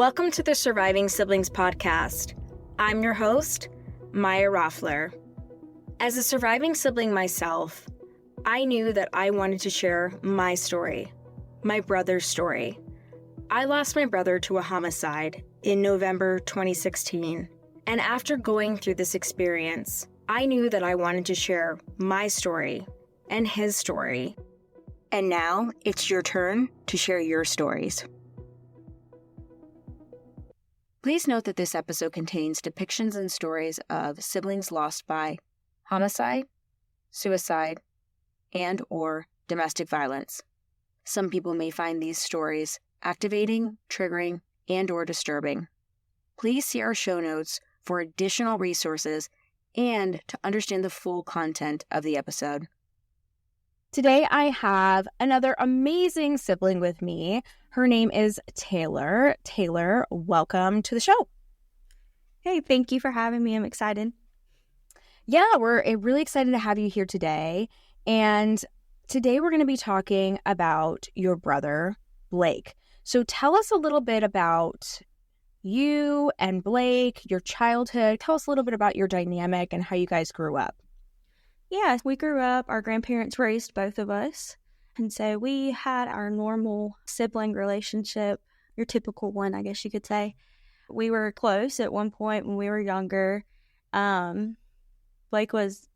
Welcome to the Surviving Siblings podcast. I'm your host, Maya Roffler. As a surviving sibling myself, I knew that I wanted to share my story, my brother's story. I lost my brother to a homicide in November 2016, and after going through this experience, I knew that I wanted to share my story and his story. And now it's your turn to share your stories. Please note that this episode contains depictions and stories of siblings lost by homicide, suicide, and or domestic violence. Some people may find these stories activating, triggering, and or disturbing. Please see our show notes for additional resources and to understand the full content of the episode. Today I have another amazing sibling with me. Her name is Taylor. Taylor, welcome to the show. Hey, thank you for having me. I'm excited. Yeah, we're really excited to have you here today. And today we're going to be talking about your brother, Blake. So tell us a little bit about you and Blake, your childhood. Tell us a little bit about your dynamic and how you guys grew up. Yeah, we grew up, our grandparents raised both of us. And so we had our normal sibling relationship, your typical one, I guess you could say. We were close at one point when we were younger. Blake was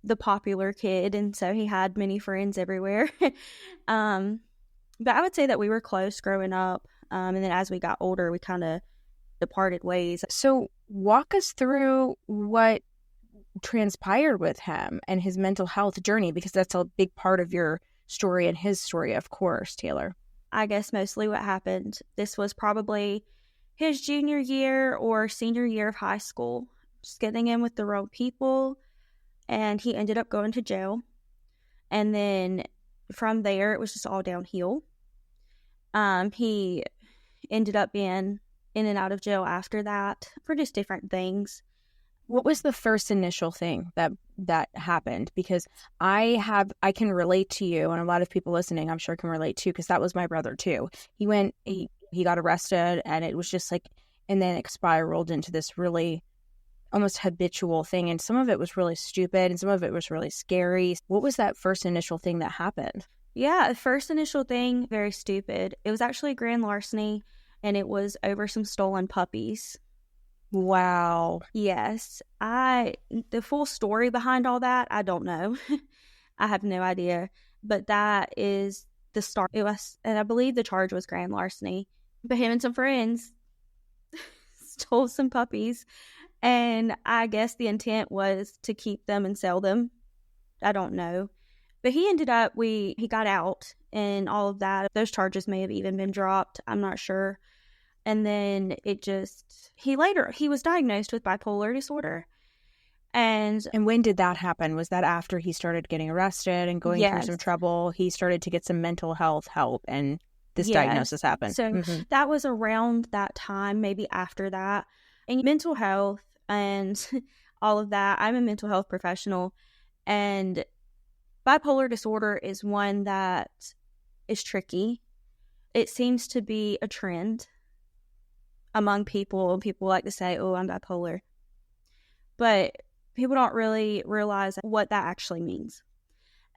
the popular kid, and so he had many friends everywhere. But I would say that we were close growing up. And then as we got older, we kind of departed ways. So walk us through what transpired with him and his mental health journey, because that's a big part of your story and his story, of course, Taylor. I guess mostly what happened, this was probably his junior year or senior year of high school, just getting in with the wrong people, and he ended up going to jail. And then from there, it was just all downhill. He ended up being in and out of jail after that for just different things. What was the first initial thing that happened? Because I can relate to you, and a lot of people listening, I'm sure, can relate too, because that was my brother too. He got arrested, and it was just like, and then it spiraled into this really almost habitual thing, and some of it was really stupid, and some of it was really scary. What was that first initial thing that happened? Yeah, the first initial thing, very stupid. It was actually a grand larceny, and it was over some stolen puppies. Wow. Yes. The full story behind all that, I don't know. I have no idea. But that is the start. It was, and I believe the charge was grand larceny. But him and some friends stole some puppies. And I guess the intent was to keep them and sell them. I don't know. But he ended up, he got out and all of that. Those charges may have even been dropped. I'm not sure. And then he was diagnosed with bipolar disorder. And when did that happen? Was that after he started getting arrested and going through some trouble? He started to get some mental health help, and this diagnosis happened. So that was around that time, maybe after that. And mental health and all of that, I'm a mental health professional, and bipolar disorder is one that is tricky. It seems to be a trend among people. People like to say, oh, I'm bipolar. But people don't really realize what that actually means.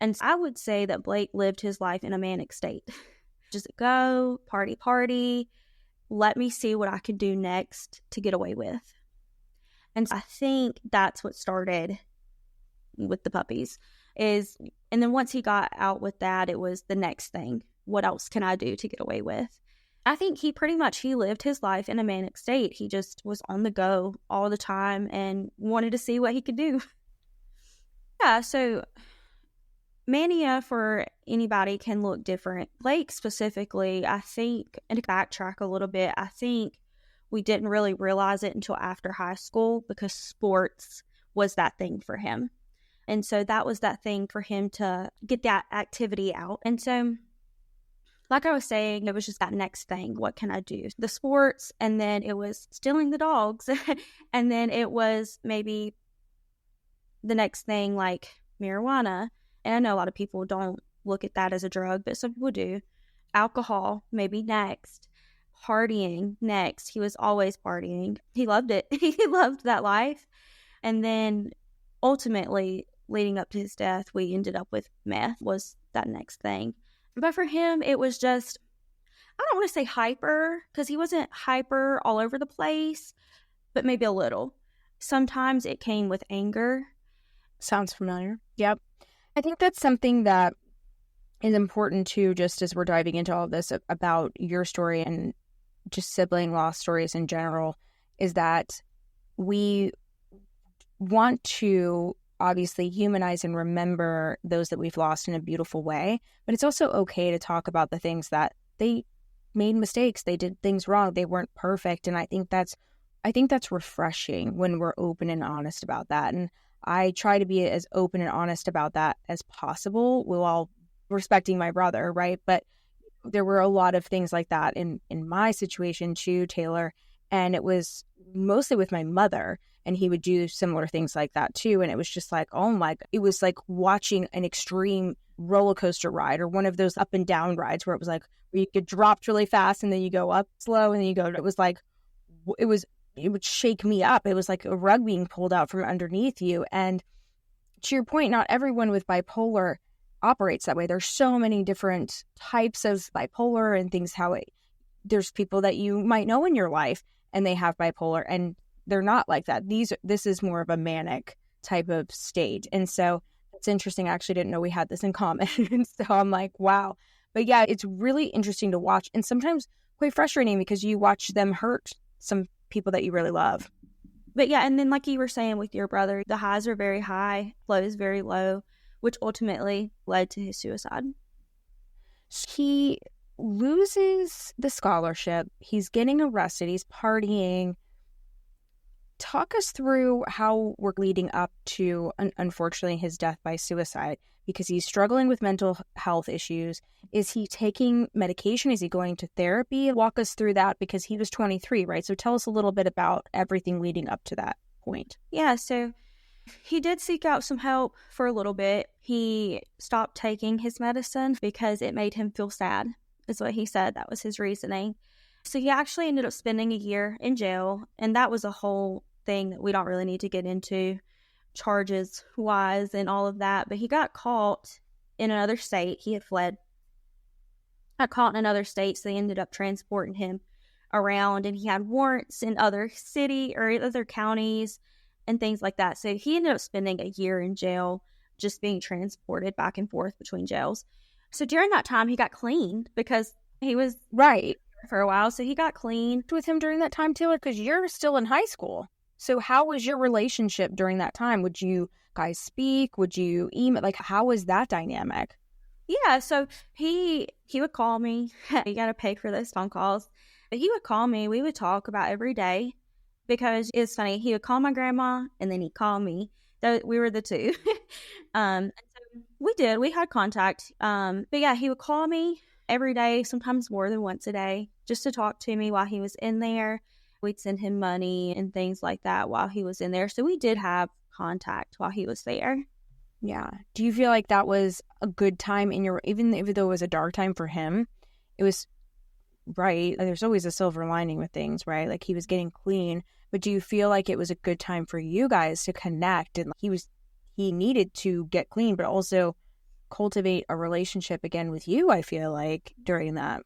And I would say that Blake lived his life in a manic state. Just go, party, let me see what I can do next to get away with. And I think that's what started with the puppies. And then once he got out with that, it was the next thing. What else can I do to get away with? I think he lived his life in a manic state. He just was on the go all the time and wanted to see what he could do. Yeah, so mania for anybody can look different. Blake specifically, I think, and to backtrack a little bit, I think we didn't really realize it until after high school because sports was that thing for him. And so that was that thing for him to get that activity out. And so, like I was saying, it was just that next thing. What can I do? The sports, and then it was stealing the dogs. And then it was maybe the next thing like marijuana. And I know a lot of people don't look at that as a drug, but some people do. Alcohol, maybe next. partying next. He was always partying. He loved it. He loved that life. And then ultimately, leading up to his death, we ended up with meth was that next thing. But for him, it was just, I don't want to say hyper, because he wasn't hyper all over the place, but maybe a little. Sometimes it came with anger. Sounds familiar. Yep. I think that's something that is important too, just as we're diving into all of this about your story and just sibling loss stories in general, is that we want to obviously humanize and remember those that we've lost in a beautiful way, but it's also okay to talk about the things that they made mistakes, they did things wrong, they weren't perfect. And I think that's refreshing when we're open and honest about that. And I try to be as open and honest about that as possible while respecting my brother, right? But there were a lot of things like that in my situation too, Taylor, and it was mostly with my mother, and he would do similar things like that too. And it was just like, oh my, it was like watching an extreme roller coaster ride, or one of those up and down rides where it was like, where you get dropped really fast and then you go up slow and then you go, it was like, it would shake me up. It was like a rug being pulled out from underneath you. And to your point, not everyone with bipolar operates that way. There's so many different types of bipolar and things, there's people that you might know in your life and they have bipolar and they're not like that. This is more of a manic type of state. And so it's interesting. I actually didn't know we had this in common. And so I'm like, wow. But yeah, it's really interesting to watch, and sometimes quite frustrating because you watch them hurt some people that you really love. But yeah, and then like you were saying with your brother, the highs are very high, lows very low, which ultimately led to his suicide. He loses the scholarship. He's getting arrested. He's partying. Talk us through how we're leading up to, unfortunately, his death by suicide, because he's struggling with mental health issues. Is he taking medication? Is he going to therapy? Walk us through that, because he was 23, right? So tell us a little bit about everything leading up to that point. Yeah, so he did seek out some help for a little bit. He stopped taking his medicine because it made him feel sad, is what he said. That was his reasoning. So he actually ended up spending a year in jail, and that was a whole thing that we don't really need to get into charges wise and all of that. But he got caught in another state. He had fled. Got caught in another state, so they ended up transporting him around, and he had warrants in other city or other counties and things like that. So he ended up spending a year in jail, just being transported back and forth between jails. So during that time, he got clean because he was right for a while. So he got clean with him during that time, Taylor, because you're still in high school. So how was your relationship during that time? Would you guys speak? Would you email? Like, how was that dynamic? Yeah, so he would call me. You got to pay for those phone calls. But he would call me. We would talk about every day, because it's funny. He would call my grandma and then he'd call me. We were the two. So we had contact. But yeah, he would call me every day, sometimes more than once a day, just to talk to me while he was in there. We'd send him money and things like that while he was in there. So we did have contact while he was there. Yeah. Do you feel like that was a good time even though it was a dark time for him, it was right? There's always a silver lining with things, right? Like, he was getting clean, but do you feel like it was a good time for you guys to connect? And he needed to get clean, but also cultivate a relationship again with you, I feel like, during that.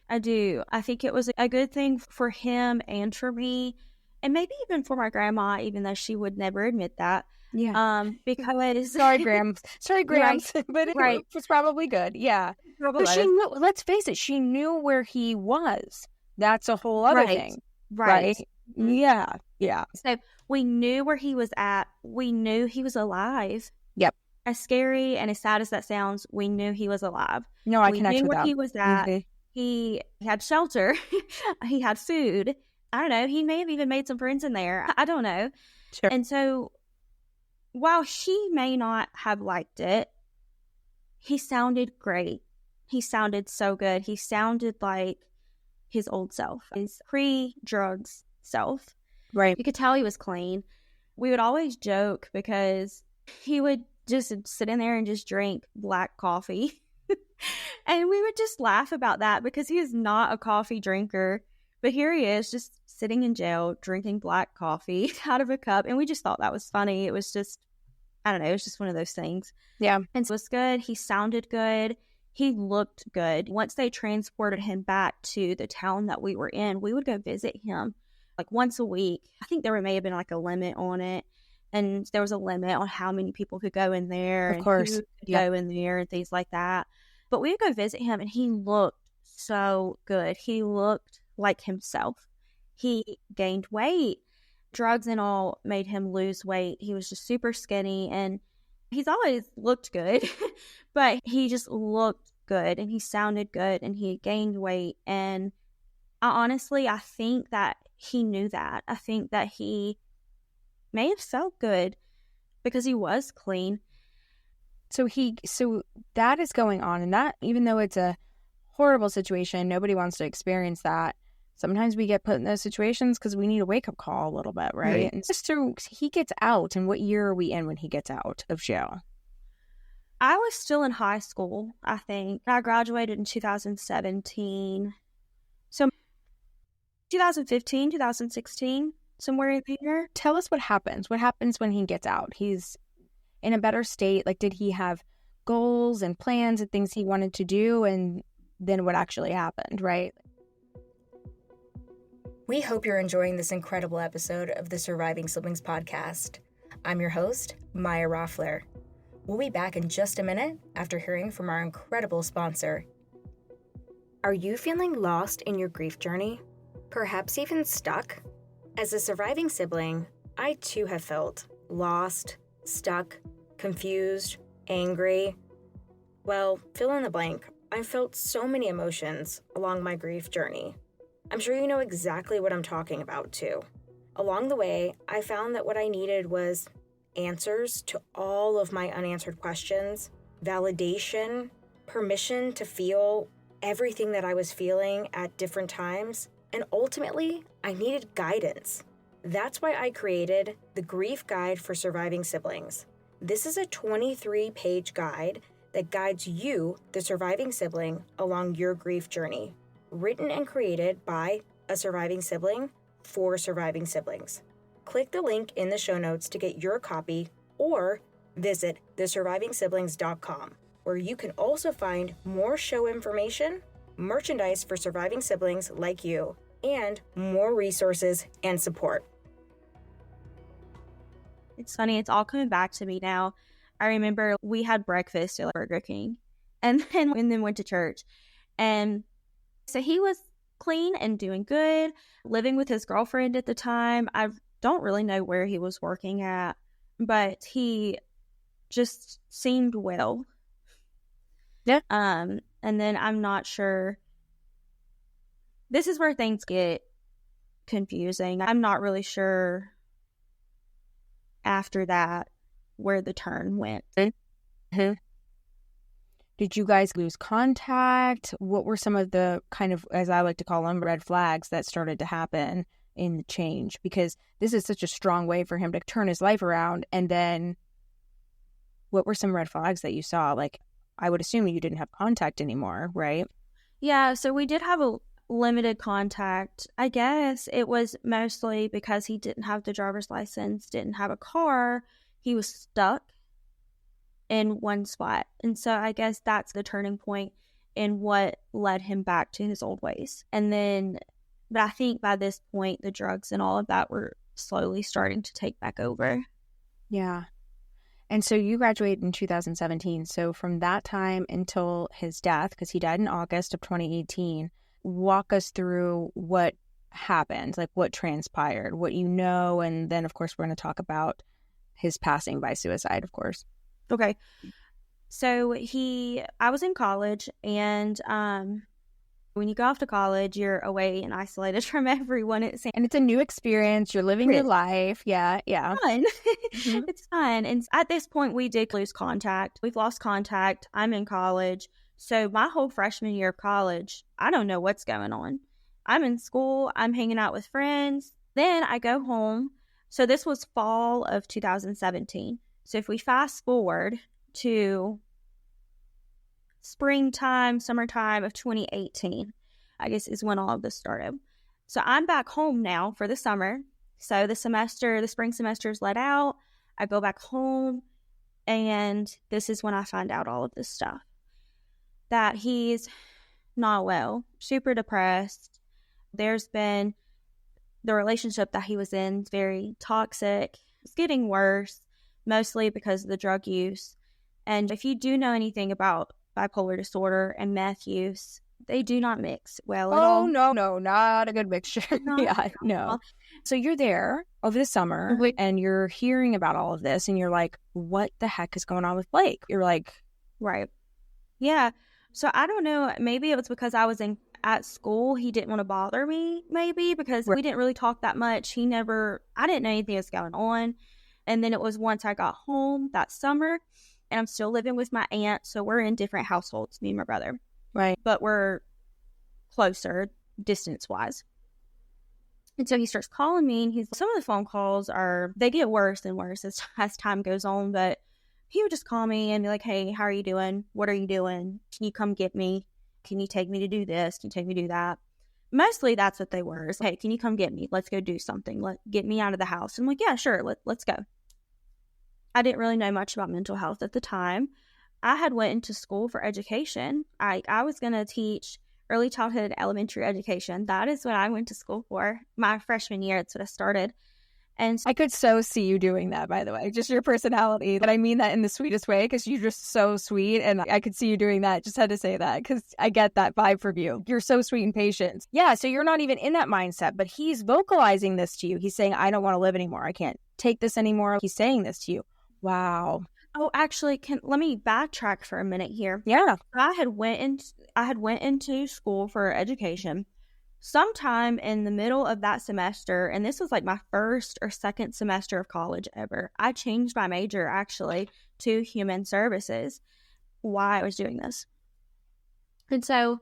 I do. I think it was a good thing for him and for me, and maybe even for my grandma, even though she would never admit that. Yeah. Because sorry, Grams. Right. But it was probably good. Yeah. But she knew, let's face it, she knew where he was. That's a whole other thing. Right. Mm-hmm. Yeah. Yeah. So we knew where he was at. We knew he was alive. Yep. As scary and as sad as that sounds, we knew he was alive. No, I connect with that. We knew where he was at. Mm-hmm. He had shelter. He had food. I don't know. He may have even made some friends in there. I don't know. Sure. And so while he may not have liked it, he sounded great. He sounded so good. He sounded like his old self, his pre-drugs self. Right. You could tell he was clean. We would always joke because he would just sit in there and just drink black coffee. And we would just laugh about that because he is not a coffee drinker. But here he is just sitting in jail, drinking black coffee out of a cup. And we just thought that was funny. It was just, I don't know, it was just one of those things. Yeah. And so it was good. He sounded good. He looked good. Once they transported him back to the town that we were in, we would go visit him like once a week. I think there may have been like a limit on it. And there was a limit on how many people could go in there. Of course. And who could go in there and things like that. But we would go visit him and he looked so good. He looked like himself. He gained weight. Drugs and all made him lose weight. He was just super skinny and he's always looked good, but he just looked good and he sounded good and he gained weight. And I think that he knew that. I think that he may have felt good because he was clean. So that is going on, and that, even though it's a horrible situation, nobody wants to experience that. Sometimes we get put in those situations because we need a wake-up call a little bit, right? And so he gets out, and what year are we in when he gets out of jail? I was still in high school, I think. I graduated in 2017. So 2015, 2016, somewhere in there. Tell us what happens. What happens when he gets out? He's in a better state. Like, did he have goals and plans and things he wanted to do? And then what actually happened, right? We hope you're enjoying this incredible episode of the Surviving Siblings podcast. I'm your host, Maya Roffler. We'll be back in just a minute after hearing from our incredible sponsor. Are you feeling lost in your grief journey? Perhaps even stuck? As a surviving sibling, I too have felt lost, stuck, confused, angry. Well, fill in the blank. I've felt so many emotions along my grief journey. I'm sure you know exactly what I'm talking about too. Along the way, I found that what I needed was answers to all of my unanswered questions, validation, permission to feel everything that I was feeling at different times, and ultimately, I needed guidance. That's why I created the Grief Guide for Surviving Siblings. This is a 23-page guide that guides you, the surviving sibling, along your grief journey. Written and created by a surviving sibling for surviving siblings. Click the link in the show notes to get your copy or visit thesurvivingsiblings.com, where you can also find more show information, merchandise for surviving siblings like you, and more resources and support. It's funny, it's all coming back to me now. I remember we had breakfast at Burger King and then went to church. And so he was clean and doing good, living with his girlfriend at the time. I don't really know where he was working at, but he just seemed well. Yeah. And then I'm not sure. This is where things get confusing. I'm not really sure after that where the turn went. Mm-hmm. Did you guys lose contact? What were some of the kind of, as I like to call them, red flags that started to happen in the change? Because this is such a strong way for him to turn his life around. And then what were some red flags that you saw? Like, I would assume you didn't have contact anymore, right? Yeah, so we did have a limited contact. I guess it was mostly because he didn't have the driver's license, didn't have a car. He was stuck in one spot. And so I guess that's the turning point in what led him back to his old ways. And then, but I think by this point, the drugs and all of that were slowly starting to take back over. Yeah. And so you graduated in 2017. So from that time until his death, because he died in August of 2018, walk us through what happened, like what transpired, what you know, and then, of course, we're going to talk about his passing by suicide, of course. Okay. So I was in college, and when you go off to college, you're away and isolated from everyone. And it's a new experience. You're living your life. Yeah. Fun. Mm-hmm. It's fun. And at this point, we did lose contact. We've lost contact. I'm in college. So my whole freshman year of college, I don't know what's going on. I'm in school. I'm hanging out with friends. Then I go home. So this was fall of 2017. So if we fast forward to summertime of 2018, I guess, is when all of this started. So I'm back home now for the summer. So the spring semester is let out. I go back home, and this is when I find out all of this stuff. That he's not well, super depressed. There's been the relationship that he was in, very toxic. It's getting worse, mostly because of the drug use. And if you do know anything about bipolar disorder and meth use, they do not mix well at all. Oh, no, not a good mixture. Yeah, no. So you're there over the summer and you're hearing about all of this and you're like, what the heck is going on with Blake? You're like, right. Yeah. So I don't know. Maybe it was because I was at school. He didn't want to bother me, maybe, because we didn't really talk that much. I didn't know anything was going on. And then it was once I got home that summer, and I'm still living with my aunt. So we're in different households, me and my brother. Right. But we're closer distance-wise. And so he starts calling me, and some of the phone calls they get worse and worse as time goes on. But he would just call me and be like, hey, how are you doing? What are you doing? Can you come get me? Can you take me to do this? Can you take me to do that? Mostly that's what they were. It's like, hey, can you come get me? Let's go do something. Get me out of the house. I'm like, yeah, sure. Let's go. I didn't really know much about mental health at the time. I had went into school for education. I was going to teach early childhood elementary education. That is what I went to school for. My freshman year, that's what I started. And I could so see you doing that, by the way, just your personality. But I mean that in the sweetest way, because you're just so sweet. And I could see you doing that. Just had to say that because I get that vibe from you. You're so sweet and patient. Yeah. So you're not even in that mindset, but he's vocalizing this to you. He's saying, I don't want to live anymore. I can't take this anymore. He's saying this to you. Wow. Oh, actually, let me backtrack for a minute here. Yeah. I had went into school for education. Sometime in the middle of that semester, and this was like my first or second semester of college ever, I changed my major actually to human services. Why I was doing this. And so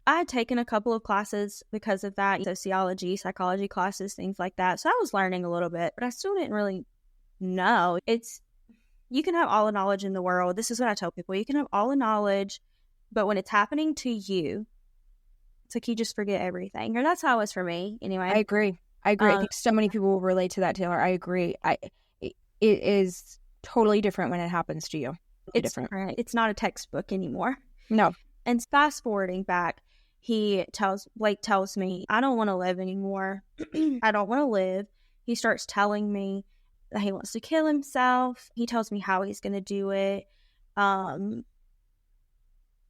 I had taken a couple of classes because of that, sociology, psychology classes, things like that. So I was learning a little bit, but I still didn't really know. You can have all the knowledge in the world. This is what I tell people. You can have all the knowledge, but when it's happening to you, it's like you just forget everything. Or that's how it was for me, anyway. I agree. I think so many people will relate to that, Taylor. I agree. It is totally different when it happens to you. It's different. Right. It's not a textbook anymore. No. And fast forwarding back, Blake tells me, I don't want to live anymore. I don't want to live. He starts telling me that he wants to kill himself. He tells me how he's going to do it.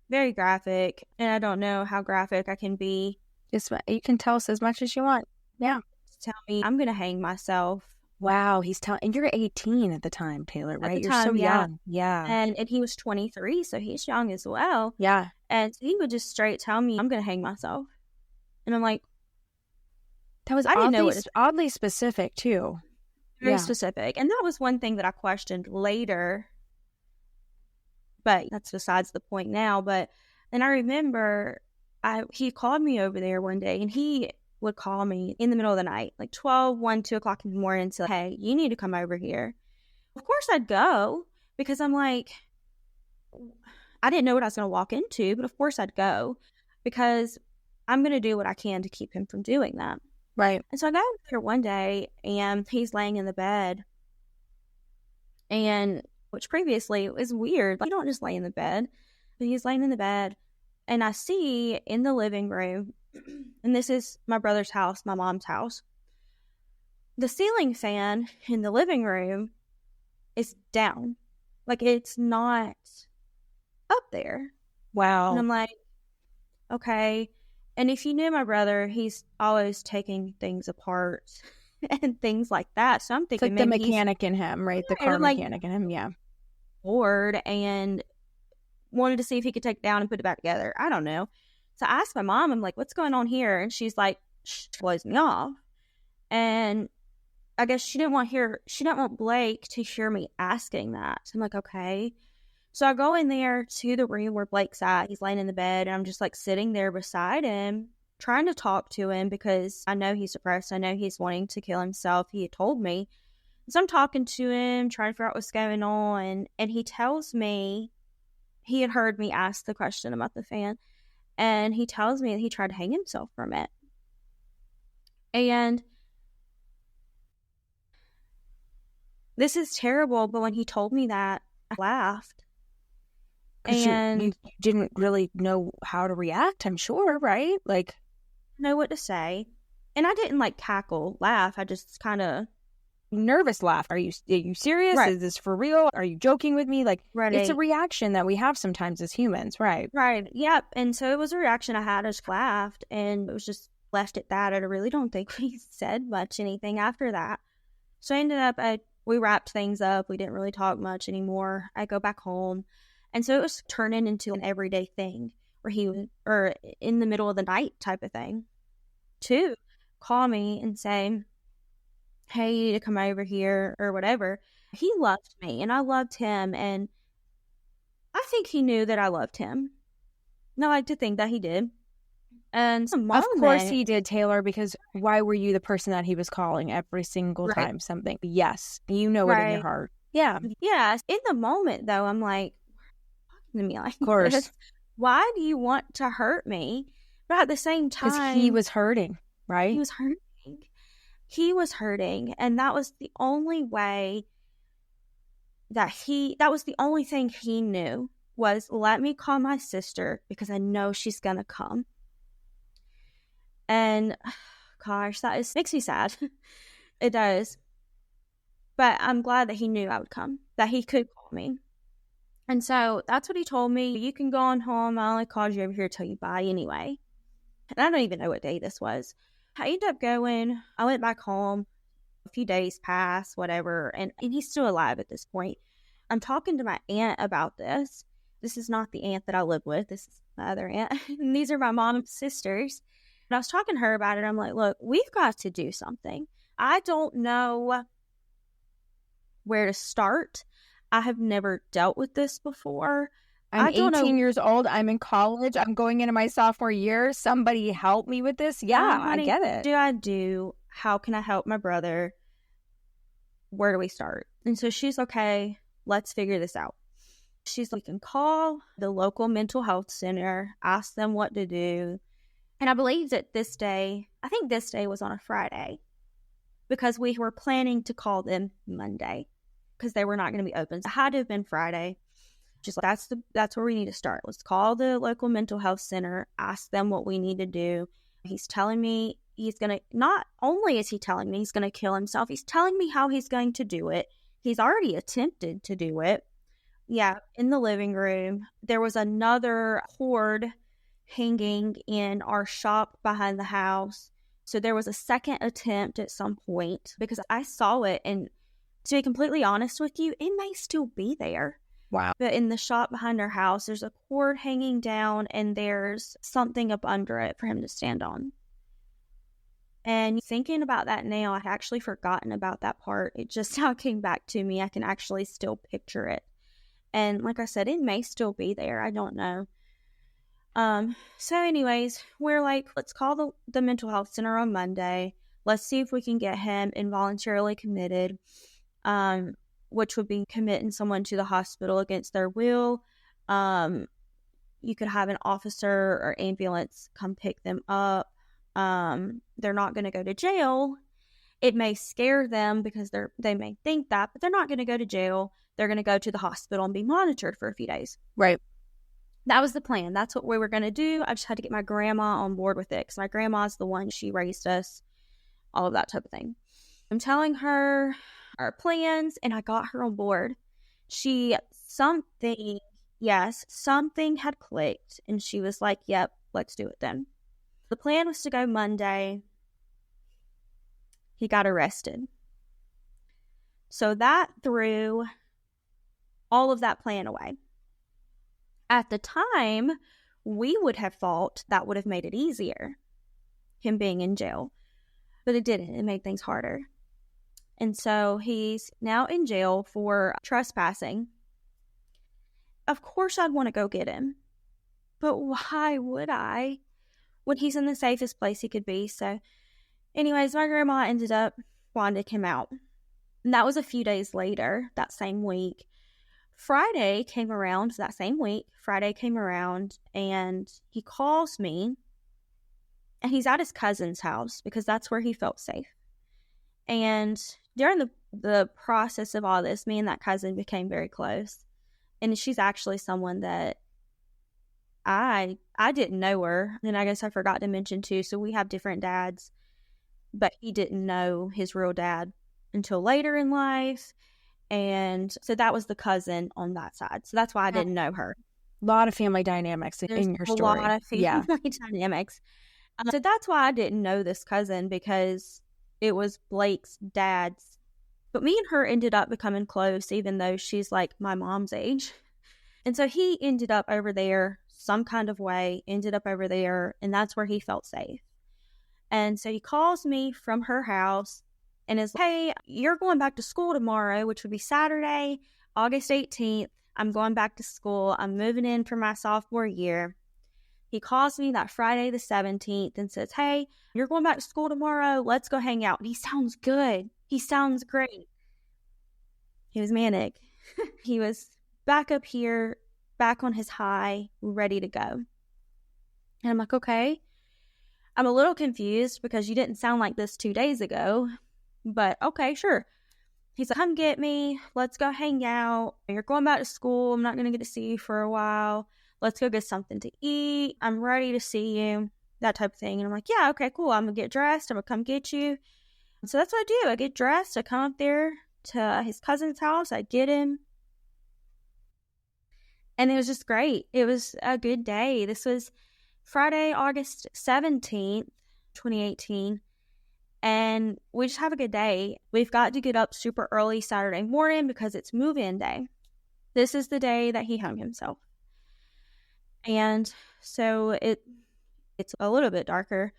Very graphic, and I don't know how graphic I can be. You can tell us as much as you want. Yeah. Tell me I'm going to hang myself. Wow, and you're 18 at the time, Taylor, right? You're so young. Yeah. And he was 23, so he's young as well. Yeah. And he would just straight tell me, I'm going to hang myself. And I'm like, that was oddly specific, too. Very specific. And that was one thing that I questioned later. But that's besides the point now. And I remember he called me over there one day, and he would call me in the middle of the night, like 12, 1, 2 o'clock in the morning, and say, hey, you need to come over here. Of course I'd go, because I'm like, I didn't know what I was going to walk into, but of course I'd go, because I'm going to do what I can to keep him from doing that. Right. And so I got over there one day, and he's laying in the bed, which previously is weird. Like, you don't just lay in the bed. But he's laying in the bed, and I see in the living room, and this is my brother's house, my mom's house, the ceiling fan in the living room is down. Like, it's not up there. Wow. And I'm like, okay. And if you knew my brother, he's always taking things apart and things like that. So I'm thinking, it's like the mechanic in him, right? The car mechanic in him, yeah. Bored and wanted to see if he could take it down and put it back together. I don't know. So I asked my mom, I'm like, what's going on here? And she's like, blows me off. And I guess she didn't want Blake to hear me asking that. So I'm like, okay. So I go in there to the room where Blake's at. He's laying in the bed, and I'm just like sitting there beside him, trying to talk to him because I know he's depressed. I know he's wanting to kill himself. He had told me. So I'm talking to him, trying to figure out what's going on. And he tells me, he had heard me ask the question about the fan, and he tells me that he tried to hang himself from it. And this is terrible, but when he told me that, I laughed. And you didn't really know how to react, I'm sure, right? Like, know what to say. And I didn't like cackle, laugh. I just kind of nervous laugh. Are you serious? Right. Is this for real? Are you joking with me? Like, Right. It's a reaction that we have sometimes as humans, right? Right. Yep. And so it was a reaction I had. I just laughed, and it was just left at that. I really don't think we said much anything after that. So I ended up, we wrapped things up. We didn't really talk much anymore. I go back home. And so it was turning into an everyday thing where he would, or in the middle of the night type of thing, to call me and say, hey, you need to come over here or whatever. He loved me and I loved him. And I think he knew that I loved him. And I like to think that he did. And of course he did, Taylor, because why were you the person that he was calling every single Right. time something? Yes, you know it in your heart. Yeah. Yeah. In the moment, though, I'm like, to me like Of course. this. Why do you want to hurt me? But at the same time, because he was hurting, right? He was hurting, and that was the only way that was the only thing he knew, was let me call my sister because I know she's gonna come. And gosh, makes me sad. It does. But I'm glad that he knew I would come, that he could call me. And so that's what he told me. You can go on home. I only called you over here to tell you bye anyway. And I don't even know what day this was. I ended up going. I went back home. A few days passed, whatever. And he's still alive at this point. I'm talking to my aunt about this. This is not the aunt that I live with. This is my other aunt. And these are my mom's sisters. And I was talking to her about it. I'm like, look, we've got to do something. I don't know where to start. I have never dealt with this before. I'm 18 years old. I'm in college. I'm going into my sophomore year. Somebody help me with this. Yeah, honey, I get it. How can I help my brother? Where do we start? And so she's okay, let's figure this out. She's like, we can call the local mental health center, ask them what to do. And I believe that this day was on a Friday, because we were planning to call them Monday, because they were not going to be open. So it had to have been Friday. She's like, that's where we need to start. Let's call the local mental health center, ask them what we need to do. He's telling me not only is he telling me he's going to kill himself, he's telling me how he's going to do it. He's already attempted to do it. Yeah, in the living room, there was another cord hanging in our shop behind the house. So there was a second attempt at some point, because I saw it, and to be completely honest with you, it may still be there. Wow. But in the shop behind our house, there's a cord hanging down, and there's something up under it for him to stand on. And thinking about that now, I'd actually forgotten about that part. It just now came back to me. I can actually still picture it. And like I said, it may still be there. I don't know. So anyways, we're like, let's call the mental health center on Monday. Let's see if we can get him involuntarily committed, which would be committing someone to the hospital against their will. You could have an officer or ambulance come pick them up. They're not going to go to jail. It may scare them because they may think that, but they're not going to go to jail. They're going to go to the hospital and be monitored for a few days. Right. That was the plan. That's what we were going to do. I just had to get my grandma on board with it, because my grandma's the one, she raised us, all of that type of thing. I'm telling her our plans, and I got her on board. Something had clicked, and she was like, yep, let's do it then. The plan was to go Monday. He got arrested. So that threw all of that plan away. At the time, we would have thought that would have made it easier, him being in jail. But it didn't. It made things harder. And so he's now in jail for trespassing. Of course I'd want to go get him. But why would I, when he's in the safest place he could be? So anyways, my grandma ended up bonding him out. And that was a few days later, that same week. Friday came around, that same week. Friday came around and he calls me, and he's at his cousin's house because that's where he felt safe. And during the process of all this, me and that cousin became very close. And she's actually someone that I didn't know her. And I guess I forgot to mention too, so we have different dads, but he didn't know his real dad until later in life. And so that was the cousin on that side. So that's why I didn't know her. A lot of family dynamics in your story. A lot of family dynamics. So that's why I didn't know this cousin, because it was Blake's dad's. But me and her ended up becoming close, even though she's like my mom's age. And so he ended up over there some kind of way, ended up over there, and that's where he felt safe. And so he calls me from her house and is like, hey, you're going back to school tomorrow, which would be Saturday, August 18th. I'm going back to school. I'm moving in for my sophomore year. He calls me that Friday the 17th and says, hey, you're going back to school tomorrow. Let's go hang out. And he sounds good. He sounds great. He was manic. He was back up here, back on his high, ready to go. And I'm like, okay. I'm a little confused because you didn't sound like this 2 days ago. But okay, sure. He's like, come get me. Let's go hang out. You're going back to school. I'm not going to get to see you for a while. Let's go get something to eat. I'm ready to see you. That type of thing. And I'm like, yeah, okay, cool. I'm going to get dressed. I'm going to come get you. And so that's what I do. I get dressed. I come up there to his cousin's house. I get him. And it was just great. It was a good day. This was Friday, August 17th, 2018. And we just have a good day. We've got to get up super early Saturday morning because it's move-in day. This is the day that he hung himself. And so it's a little bit darker.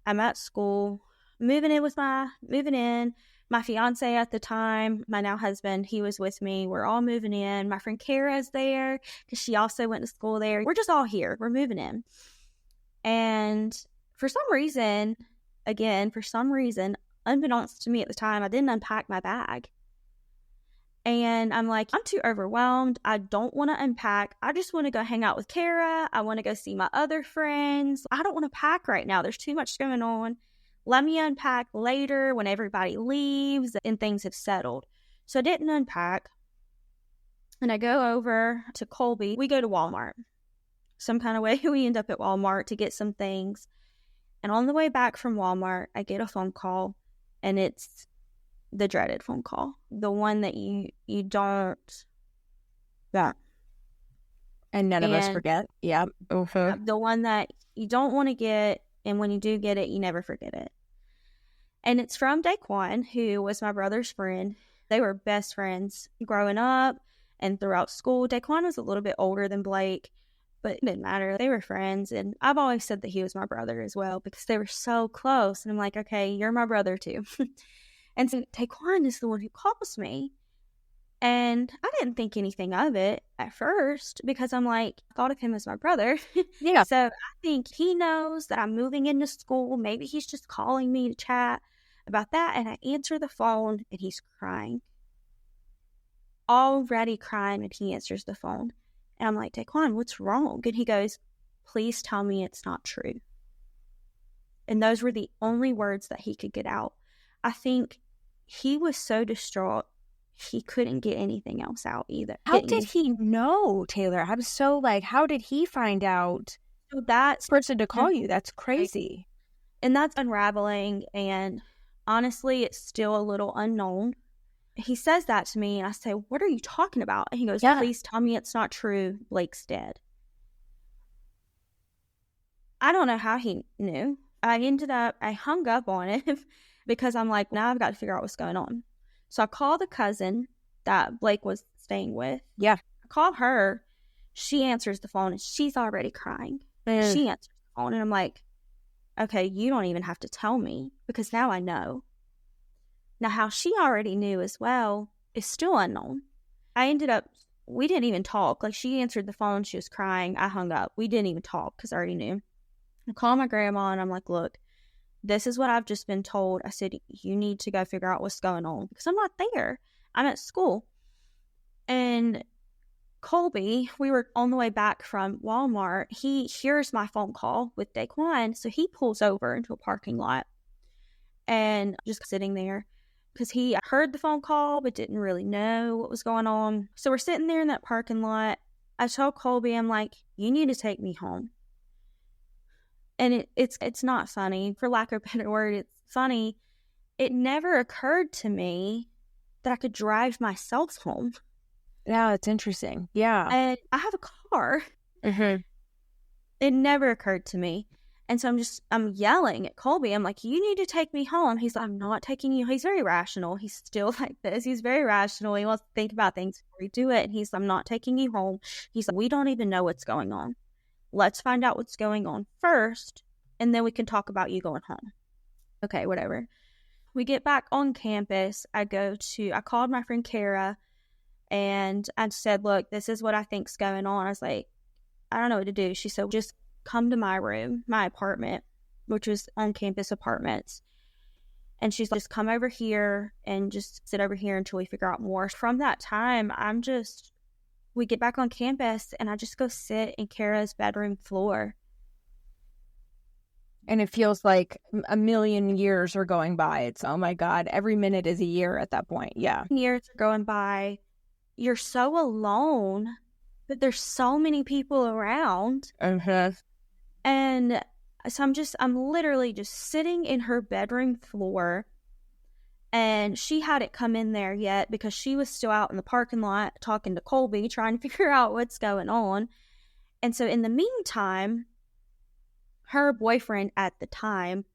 I'm at school, moving in. My fiance at the time, my now husband, he was with me. We're all moving in. My friend Kara's there because she also went to school there. We're just all here. We're moving in. And for some reason, unbeknownst to me at the time, I didn't unpack my bag. And I'm like, I'm too overwhelmed. I don't want to unpack. I just want to go hang out with Kara. I want to go see my other friends. I don't want to pack right now. There's too much going on. Let me unpack later when everybody leaves and things have settled. So I didn't unpack. And I go over to Colby. We go to Walmart. Some kind of way we end up at Walmart to get some things. And on the way back from Walmart, I get a phone call. And it's the dreaded phone call. The one that you don't. Yeah. And none of us forget. Yeah. Uh-huh. The one that you don't want to get. And when you do get it, you never forget it. And it's from Daquan, who was my brother's friend. They were best friends growing up and throughout school. Daquan was a little bit older than Blake, but it didn't matter. They were friends. And I've always said that he was my brother as well because they were so close. And I'm like, okay, you're my brother too. And so Daquan is the one who calls me. And I didn't think anything of it at first because I'm like, I thought of him as my brother. Yeah. So I think he knows that I'm moving into school. Maybe he's just calling me to chat about that. And I answer the phone and he's crying. Already crying, and he answers the phone. And I'm like, Daquan, what's wrong? And he goes, please tell me it's not true. And those were the only words that he could get out. I think he was so distraught, he couldn't get anything else out either. How did he know, Taylor? I'm so like, how did he find out so that's person to call you? That's crazy. And that's unraveling. And honestly, it's still a little unknown. He says that to me, and I say, what are you talking about? And he goes, please tell me it's not true. Blake's dead. I don't know how he knew. I hung up on him because I'm like, now I've got to figure out what's going on. So I call the cousin that Blake was staying with. Yeah. I call her. She answers the phone, and she's already crying. She answers the phone, and I'm like, okay, you don't even have to tell me because now I know. Now, how she already knew as well is still unknown. We didn't even talk. Like, she answered the phone. She was crying. I hung up. We didn't even talk because I already knew. I called my grandma, and I'm like, look, this is what I've just been told. I said, you need to go figure out what's going on because I'm not there. I'm at school. And Colby, we were on the way back from Walmart. He hears my phone call with Daquan, so he pulls over into a parking lot and just sitting there because he heard the phone call but didn't really know what was going on. So we're sitting there in that parking lot. I told Colby, I'm like, you need to take me home. And it's not funny. For lack of a better word, it's funny. It never occurred to me that I could drive myself home. Yeah, it's interesting. Yeah. And I have a car. Mm-hmm. It never occurred to me. And so I'm yelling at Colby. I'm like, you need to take me home. He's like, I'm not taking you. He's very rational. He's still like this. He's very rational. He wants to think about things before we do it. And he's like, I'm not taking you home. He's like, we don't even know what's going on. Let's find out what's going on first, and then we can talk about you going home. Okay, whatever. We get back on campus. I called my friend Kara, and I said, look, this is what I think's going on. I was like, I don't know what to do. She said, just come to my room, my apartment, which was on-campus apartments. And she's like, just come over here and just sit over here until we figure out more. From that time, we get back on campus, and I just go sit in Kara's bedroom floor. And it feels like a million years are going by. It's, oh my God, every minute is a year at that point. Yeah. Years are going by. You're so alone, but there's so many people around. Uh-huh. And so I'm literally just sitting in her bedroom floor. And she hadn't come in there yet because she was still out in the parking lot talking to Colby, trying to figure out what's going on. And so in the meantime, her boyfriend at the time,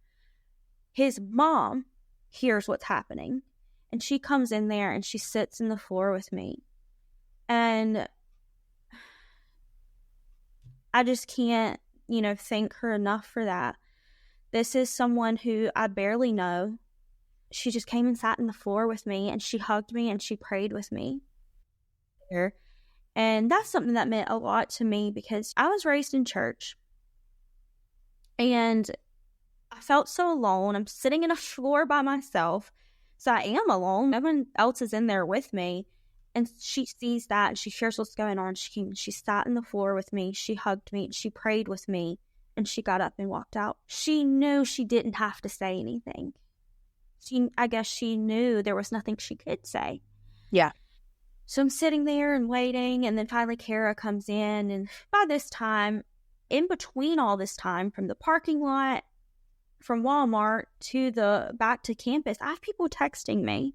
his mom hears what's happening. And she comes in there and she sits in the floor with me. And I just can't, thank her enough for that. This is someone who I barely know. She just came and sat in the floor with me, and she hugged me, and she prayed with me. And that's something that meant a lot to me because I was raised in church. And I felt so alone. I'm sitting in a floor by myself. So I am alone. No one else is in there with me. And she sees that, and she hears what's going on. She sat in the floor with me. She hugged me. She prayed with me. And she got up and walked out. She knew she didn't have to say anything. I guess she knew there was nothing she could say. Yeah. So I'm sitting there and waiting, and then finally Kara comes in, and by this time, in between all this time, from the parking lot, from Walmart to back to campus, I have people texting me,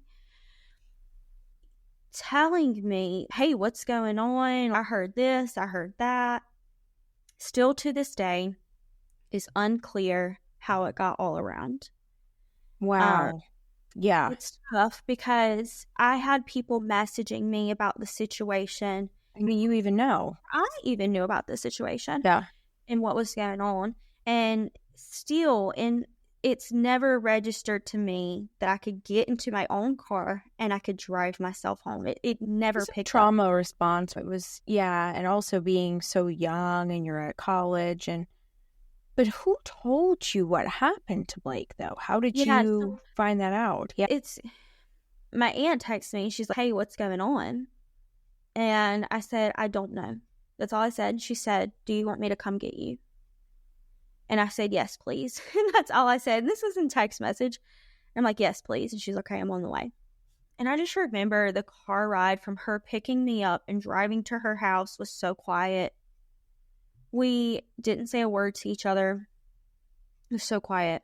telling me, hey, what's going on? I heard this, I heard that. Still to this day, is unclear how it got all around. Wow. Yeah. It's tough because I had people messaging me about the situation. I mean, you even know. I even knew about the situation. Yeah. And what was going on. And still, it's never registered to me that I could get into my own car and I could drive myself home. It never picked trauma response. It was, yeah. And also being so young and you're at college but who told you what happened to Blake, though? How did you find that out? Yeah, my aunt texted me. She's like, hey, what's going on? And I said, I don't know. That's all I said. She said, do you want me to come get you? And I said, yes, please. And that's all I said. And this was in text message. I'm like, yes, please. And she's like, okay, I'm on the way. And I just remember the car ride from her picking me up and driving to her house was so quiet. We didn't say a word to each other. It was so quiet.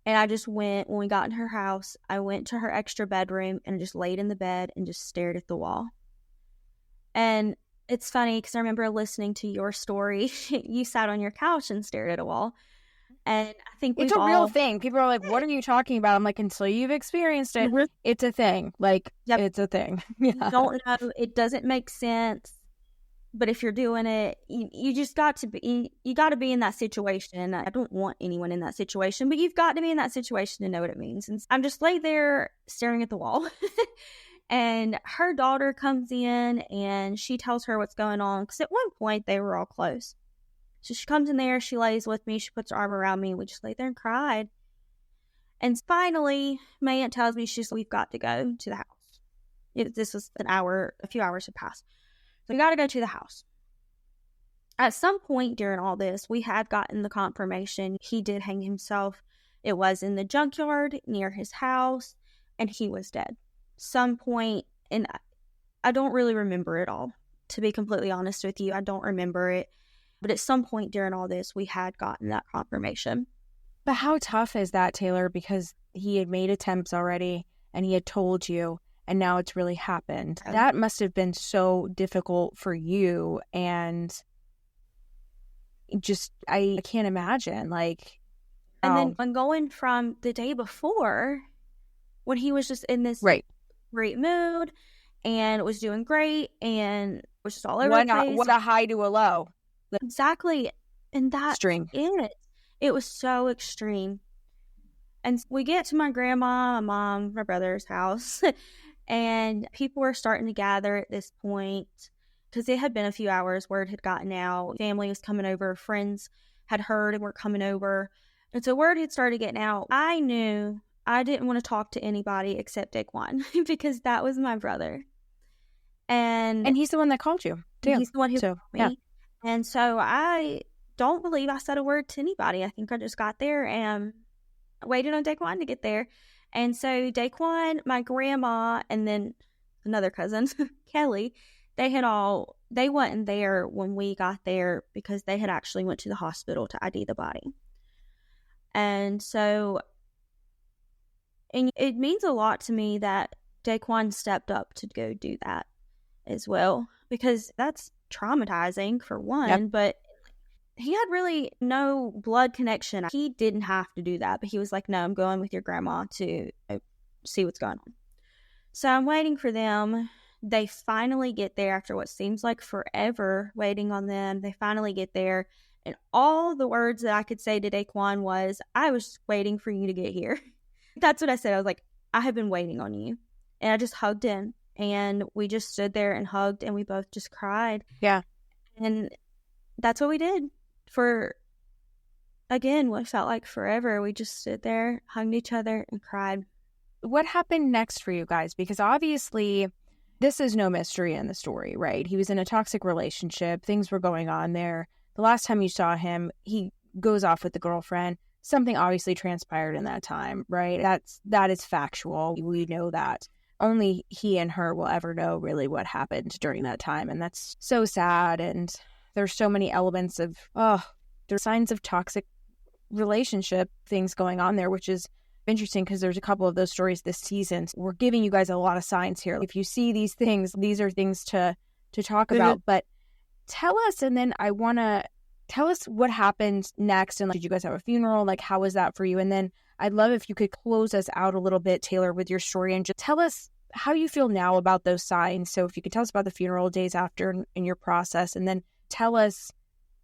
And I just went, when we got in her house, I went to her extra bedroom and just laid in the bed and just stared at the wall. And it's funny because I remember listening to your story. You sat on your couch and stared at a wall. And I think it's a real thing. People are like, what are you talking about? I'm like, until you've experienced it, it's a thing. Like, It's a thing. Yeah. You don't know. It doesn't make sense. But if you're doing it, you just got to be in that situation. I don't want anyone in that situation, but you've got to be in that situation to know what it means. And I'm just laid there staring at the wall. And her daughter comes in and she tells her what's going on. Because at one point they were all close. So she comes in there, she lays with me, she puts her arm around me, and we just lay there and cried. And finally, my aunt tells me, we've got to go to the house. This was a few hours had passed. So we got to go to the house. At some point during all this, we had gotten the confirmation he did hang himself. It was in the junkyard near his house, and he was dead. Some point, and I don't really remember it all. To be completely honest with you, I don't remember it. But at some point during all this, we had gotten that confirmation. But how tough is that, Taylor? Because he had made attempts already, and he had told you, and now it's really happened. That must have been so difficult for you, and just, I can't imagine, like... And then when going from the day before, when he was just in this great mood, and was doing great, and was just all over the place. What a high to a low. Exactly. And that's extreme. It was so extreme. And we get to my grandma, my mom, my brother's house, and people were starting to gather at this point because it had been a few hours. Word had gotten out. Family was coming over. Friends had heard and were coming over. And so word had started getting out. I knew I didn't want to talk to anybody except Daquan because that was my brother. And he's the one that called you, too. He's the one who called me. Yeah. And so I don't believe I said a word to anybody. I think I just got there and waited on Daquan to get there. And so Daquan, my grandma, and then another cousin, Kelly, they wasn't there when we got there because they had actually went to the hospital to ID the body. And so, and it means a lot to me that Daquan stepped up to go do that as well, because that's traumatizing for one, but he had really no blood connection. He didn't have to do that, but he was like, no, I'm going with your grandma to see what's going on. So I'm waiting for them. They finally get there after what seems like forever waiting on them. They finally get there. And all the words that I could say to Daquan was, I was waiting for you to get here. That's what I said. I was like, I have been waiting on you. And I just hugged him. And we just stood there and hugged, and we both just cried. Yeah. And that's what we did for, again, what felt like forever. We just stood there, hugged each other, and cried. What happened next for you guys? Because obviously, this is no mystery in the story, right? He was in a toxic relationship. Things were going on there. The last time you saw him, he goes off with the girlfriend. Something obviously transpired in that time, right? That is factual. We know that. Only he and her will ever know really what happened during that time. And that's so sad. And there's so many elements of, there's signs of toxic relationship things going on there, which is interesting because there's a couple of those stories this season. We're giving you guys a lot of signs here. If you see these things, these are things to talk about. But tell us, and then I want to tell us what happened next. And did you guys have a funeral? Like, how was that for you? And then I'd love if you could close us out a little bit, Taylor, with your story and just tell us how you feel now about those signs. So if you could tell us about the funeral days after in your process, and then tell us,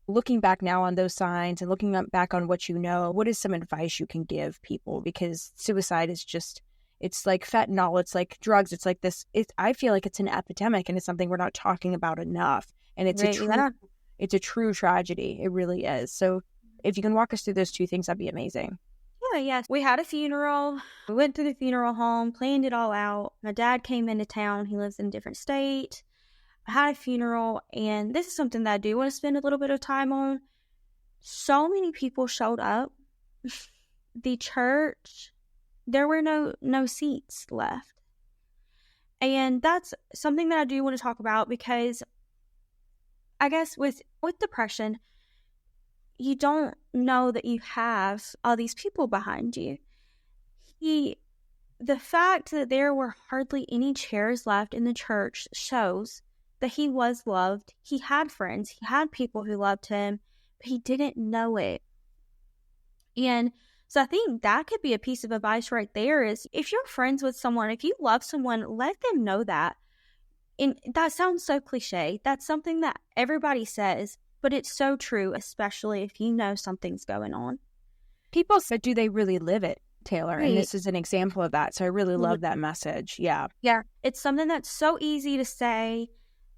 looking back now on those signs and looking back on what you know, what is some advice you can give people? Because suicide is just, it's like fentanyl, it's like drugs, it's like this, I feel like it's an epidemic, and it's something we're not talking about enough. And it's it's a true tragedy. It really is. So if you can walk us through those two things, that'd be amazing. Yes. We had a funeral. We went to the funeral home, planned it all out. My dad came into town. He lives in a different state. I had a funeral, and this is something that I do want to spend a little bit of time on. So many people showed up. The church, there were no seats left. And that's something that I do want to talk about, because I guess with depression, you don't know that you have all these people behind you. The fact that there were hardly any chairs left in the church shows that he was loved. He had friends. He had people who loved him, but he didn't know it. And so I think that could be a piece of advice right there is, if you're friends with someone, if you love someone, let them know that. And that sounds so cliche. That's something that everybody says, but it's so true, especially if you know something's going on. People said, do they really live it, Taylor? Right. And this is an example of that. So I really love that message. Yeah. Yeah. It's something that's so easy to say,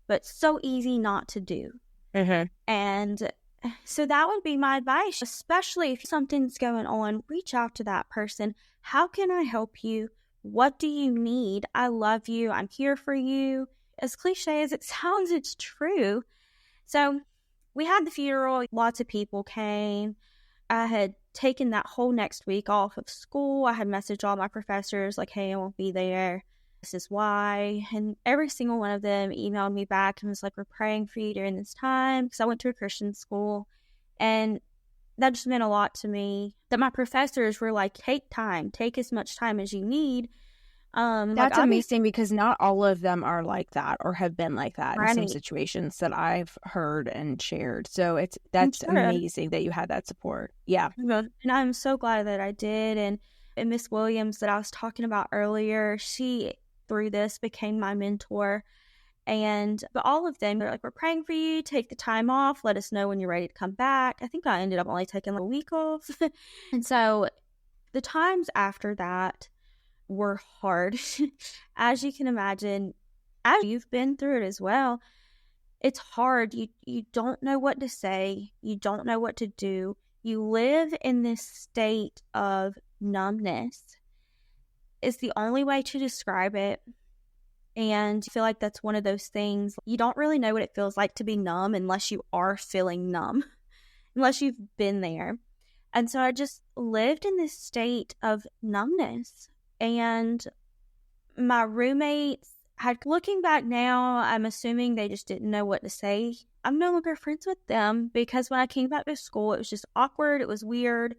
but so easy not to do. Mm-hmm. And so that would be my advice, especially if something's going on, reach out to that person. How can I help you? What do you need? I love you. I'm here for you. as cliche as it sounds, it's true. So we had the funeral. Lots of people came. I had taken that whole next week off of school. I had messaged all my professors like, hey, I won't be there. This is why. And every single one of them emailed me back and was like, we're praying for you during this time, because I went to a Christian school. And that just meant a lot to me, that my professors were like, take time, take as much time as you need. That's amazing, because not all of them are like that or have been like that in some Right. situations that I've heard and shared. So that's amazing that you had that support. Yeah. And I'm so glad that I did. And Miss Williams that I was talking about earlier, she through this became my mentor. But all of them, they're like, we're praying for you, take the time off, let us know when you're ready to come back. I think I ended up only taking like a week off. And so the times after that were hard. As you can imagine, as you've been through it as well, it's hard. You don't know what to say. You don't know what to do. You live in this state of numbness. It's the only way to describe it. And I feel like that's one of those things. You don't really know what it feels like to be numb unless you are feeling numb, unless you've been there. And so I just lived in this state of numbness. And my roommates looking back now, I'm assuming they just didn't know what to say. I'm no longer friends with them, because when I came back to school, it was just awkward. It was weird.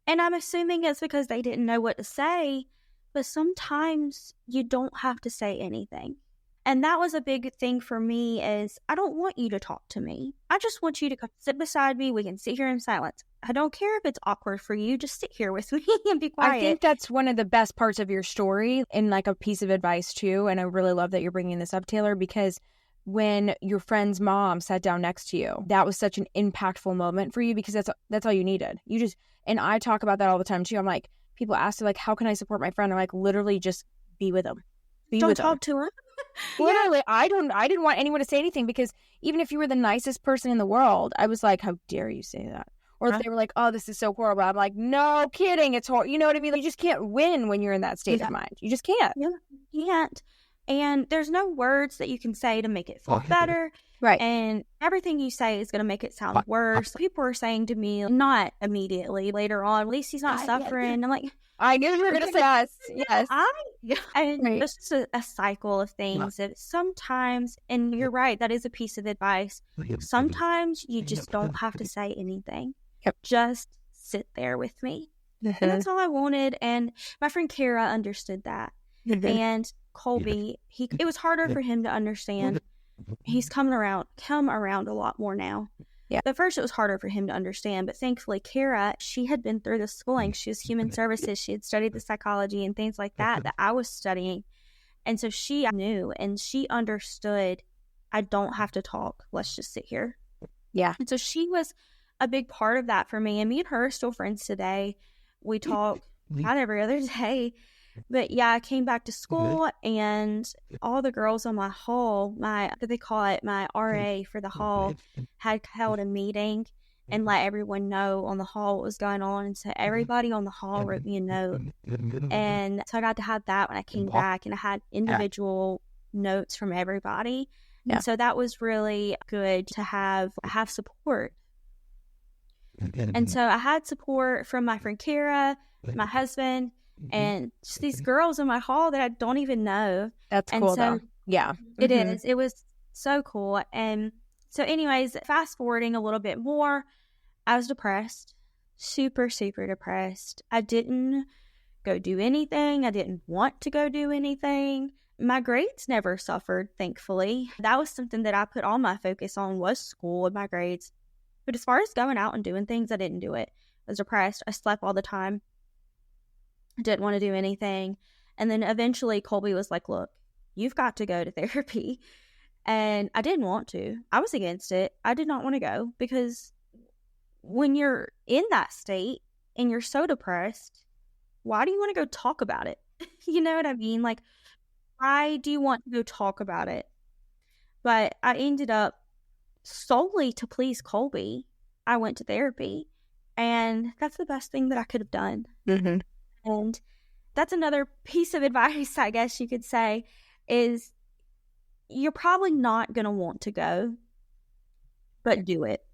And I'm assuming it's because they didn't know what to say. But sometimes you don't have to say anything. And that was a big thing for me, is I don't want you to talk to me. I just want you to come sit beside me. We can sit here in silence. I don't care if it's awkward for you. Just sit here with me and be quiet. I think that's one of the best parts of your story, and like a piece of advice too. And I really love that you're bringing this up, Taylor, because when your friend's mom sat down next to you, that was such an impactful moment for you, because that's all you needed. And I talk about that all the time too. I'm like, people ask me like, how can I support my friend? I'm like, literally just be with them. Don't talk to her. Literally, yeah. I didn't want anyone to say anything, because even if you were the nicest person in the world, I was like, how dare you say that? Or if they were like, oh, this is so horrible, I'm like, no kidding, it's horrible. You know what I mean? Like, you just can't win when you're in that state of mind. You just can't. Yeah, you can't. And there's no words that you can say to make it feel better. Right. And everything you say is going to make it sound worse. People were saying to me, not immediately, later on, at least he's not suffering. I'm like, I knew you were going to say yes. And Right. it's just a cycle of things that sometimes, and you're right, that is a piece of advice. Sometimes you just don't have to say anything. Yep. Just sit there with me. And that's all I wanted. And my friend Kara understood that. And Colby, it was harder for him to understand. He's come around a lot more now. Yeah. At first, it was harder for him to understand, but thankfully, Kara, she had been through the schooling. She was human services. She had studied the psychology and things like that I was studying. And so she knew and she understood, I don't have to talk. Let's just sit here. Yeah. And so she was a big part of that for me. And me and her are still friends today. We talk not every other day. But yeah, I came back to school and all the girls on my hall, they call it my RA for the hall, had held a meeting and let everyone know on the hall what was going on. And so everybody on the hall wrote me a note. And so I got to have that when I came back, and I had individual notes from everybody. Yeah. And so that was really good to have support. And so I had support from my friend Kara, my husband, and just these girls in my hall that I don't even know. That's cool, though. Yeah. It is. It was so cool. And so anyways, fast forwarding a little bit more, I was depressed, super, super depressed. I didn't go do anything. I didn't want to go do anything. My grades never suffered, thankfully. That was something that I put all my focus on, was school and my grades. But as far as going out and doing things, I didn't do it. I was depressed. I slept all the time. I didn't want to do anything. And then eventually Colby was like, look, you've got to go to therapy. And I didn't want to. I was against it. I did not want to go, because when you're in that state and you're so depressed, why do you want to go talk about it? You know what I mean? Like, why do you want to go talk about it? But I ended up, solely to please Colby, I went to therapy. And that's the best thing that I could have done. And that's another piece of advice, I guess you could say, is you're probably not going to want to go, but do it.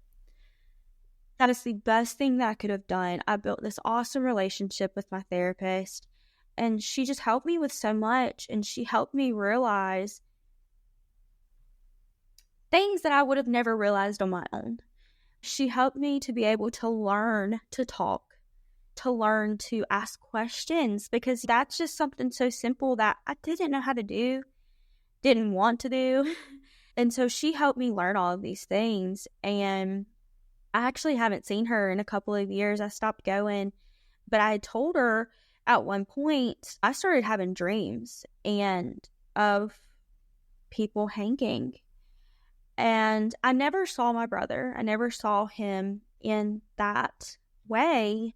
That is the best thing that I could have done. I built this awesome relationship with my therapist, and she just helped me with so much, and she helped me realize things that I would have never realized on my own. She helped me to be able to learn to talk, to learn to ask questions, because that's just something so simple that I didn't know how to do, didn't want to do. And so she helped me learn all of these things. And I actually haven't seen her in a couple of years. I stopped going, but I had told her at one point, I started having dreams and of people hanging. And I never saw my brother. I never saw him in that way.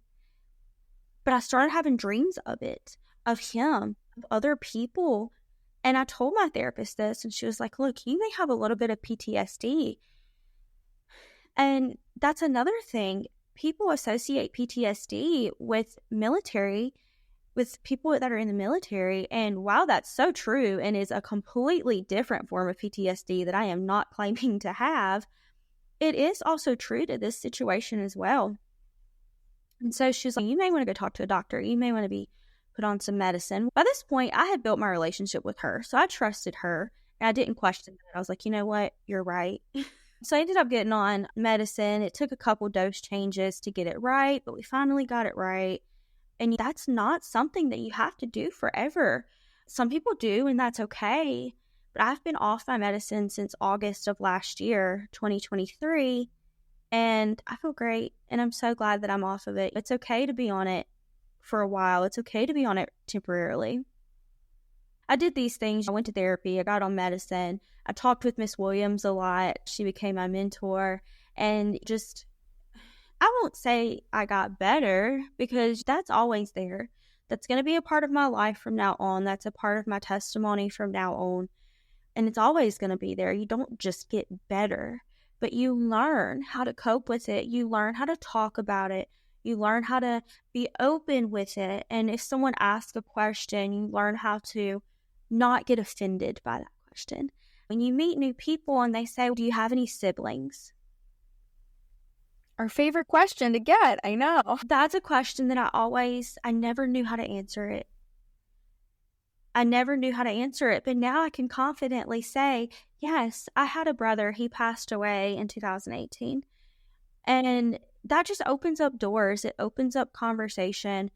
But I started having dreams of it, of him, of other people. And I told my therapist this, and she was like, look, you may have a little bit of PTSD. And that's another thing. People associate PTSD with military, with people that are in the military. And while that's so true and is a completely different form of PTSD that I am not claiming to have, it is also true to this situation as well. And so she's like, you may want to go talk to a doctor. You may want to be put on some medicine. By this point, I had built my relationship with her. So I trusted her and I didn't question it. I was like, you know what? You're right. So I ended up getting on medicine. It took a couple dose changes to get it right, but we finally got it right. And that's not something that you have to do forever. Some people do, and that's okay. But I've been off my medicine since August of last year, 2023. And I feel great, and I'm so glad that I'm off of it. It's okay to be on it for a while. It's okay to be on it temporarily. I did these things. I went to therapy. I got on medicine. I talked with Miss Williams a lot. She became my mentor. And just, I won't say I got better, because that's always there. That's going to be a part of my life from now on. That's a part of my testimony from now on. And it's always going to be there. You don't just get better, but you learn how to cope with it. You learn how to talk about it. You learn how to be open with it. And if someone asks a question, you learn how to not get offended by that question. When you meet new people and they say, do you have any siblings? Our favorite question to get, I know. That's a question that I never knew how to answer it. I never knew how to answer it, but now I can confidently say, yes, I had a brother. He passed away in 2018. And that just opens up doors. It opens up conversation.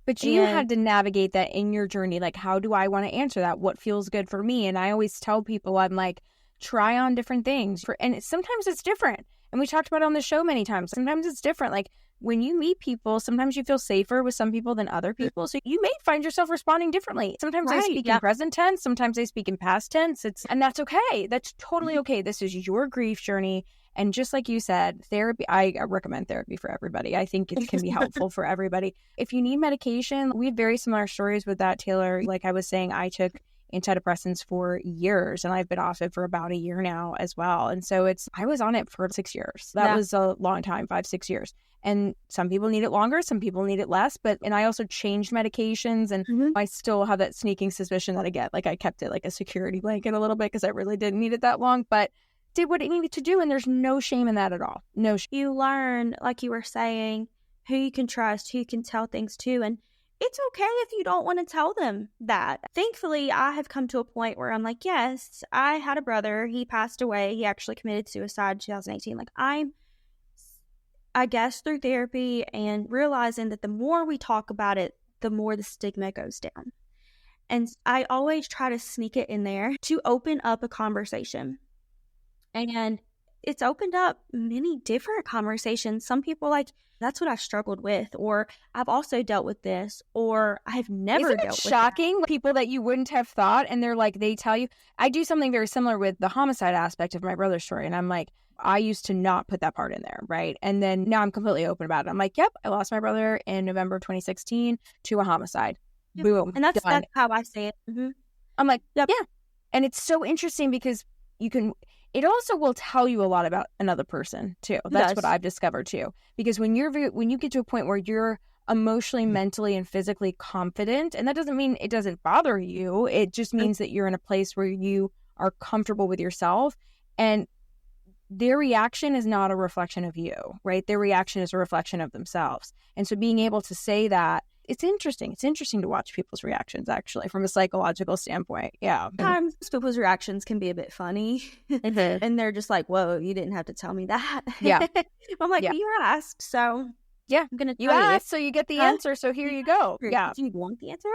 But you had to navigate that in your journey. Like, how do I want to answer that? What feels good for me? And I always tell people, I'm like, try on different things. And sometimes it's different. And we talked about it on the show many times. Sometimes it's different. Like, when you meet people, sometimes you feel safer with some people than other people. So you may find yourself responding differently. Sometimes I speak in present tense. Sometimes I speak in past tense. And that's okay. That's totally okay. This is your grief journey. And just like you said, therapy, I recommend therapy for everybody. I think it can be helpful for everybody. If you need medication, we have very similar stories with that, Taylor. Like I was saying, I took antidepressants for years, and I've been off it for about a year now as well. And so I was on it for 6 years. That was a long time, 5-6 years. And some people need it longer, some people need it less. And I also changed medications, and I still have that sneaking suspicion that I get. Like I kept it like a security blanket a little bit because I really didn't need it that long, but did what it needed to do. And there's no shame in that at all. No shame. You learn, like you were saying, who you can trust, who you can tell things to. And it's okay if you don't want to tell them that. Thankfully, I have come to a point where I'm like, yes, I had a brother. He passed away. He actually committed suicide in 2018. Like I guess through therapy and realizing that the more we talk about it, the more the stigma goes down. And I always try to sneak it in there to open up a conversation. And it's opened up many different conversations. Some people like, that's what I struggled with, or I've also dealt with this, or I've never Isn't dealt it with shocking? that. People that you wouldn't have thought, and they're like, they tell you. I do something very similar with the homicide aspect of my brother's story, and I'm like, I used to not put that part in there, right? And then now I'm completely open about it. I'm like, yep, I lost my brother in November of 2016 to a homicide. Yep. Boom. And that's how I say it. Mm-hmm. I'm like, yep. Yeah. And it's so interesting because it also will tell you a lot about another person too. That's what I've discovered too. Because when you get to a point where you're emotionally, mentally, and physically confident, and that doesn't mean it doesn't bother you. It just means that you're in a place where you are comfortable with yourself, and their reaction is not a reflection of you, right? Their reaction is a reflection of themselves. And so being able to say that, it's interesting. It's interesting to watch people's reactions, actually, from a psychological standpoint. Yeah. Sometimes people's reactions can be a bit funny. And they're just like, whoa, you didn't have to tell me that. Yeah. I'm like, you asked, so yeah, I'm going to tell you asked, so you get the answer, so here you go. Yeah. Do you want the answer?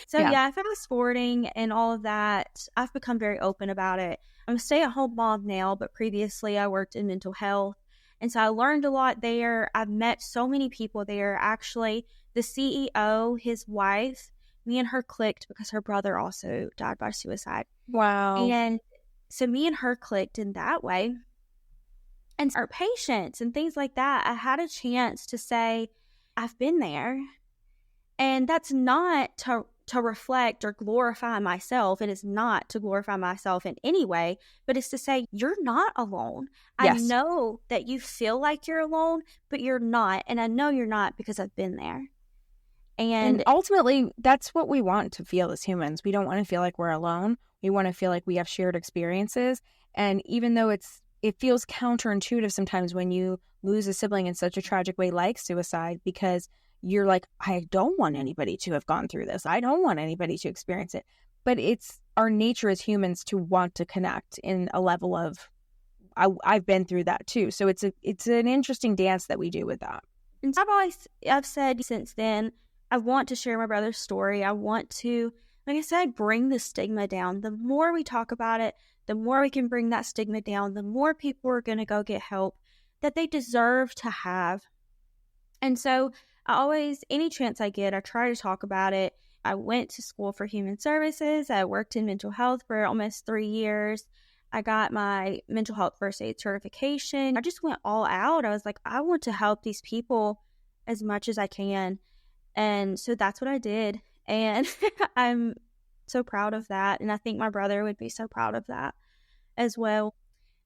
So yeah, fast forwarding and all of that, I've become very open about it. I'm a stay-at-home mom now, but previously I worked in mental health. And so I learned a lot there. I've met so many people there. Actually, the CEO, his wife, me and her clicked because her brother also died by suicide. Wow. And so me and her clicked in that way. And our patients and things like that, I had a chance to say, I've been there. And that's not to reflect or glorify myself. It is not to glorify myself in any way, but it's to say, you're not alone. Yes. I know that you feel like you're alone, but you're not. And I know you're not because I've been there. And ultimately, that's what we want to feel as humans. We don't want to feel like we're alone. We want to feel like we have shared experiences. And even though it feels counterintuitive sometimes when you lose a sibling in such a tragic way like suicide, because you're like, I don't want anybody to have gone through this. I don't want anybody to experience it. But it's our nature as humans to want to connect in a level of, I've been through that too. So it's an interesting dance that we do with that. And I've said since then, I want to share my brother's story. I want to, like I said, bring the stigma down. The more we talk about it, the more we can bring that stigma down, the more people are going to go get help that they deserve to have. And so I always, any chance I get, I try to talk about it. I went to school for human services. I worked in mental health for almost 3 years. I got my mental health first aid certification. I just went all out. I was like, I want to help these people as much as I can. And so that's what I did. And I'm so proud of that. And I think my brother would be so proud of that as well.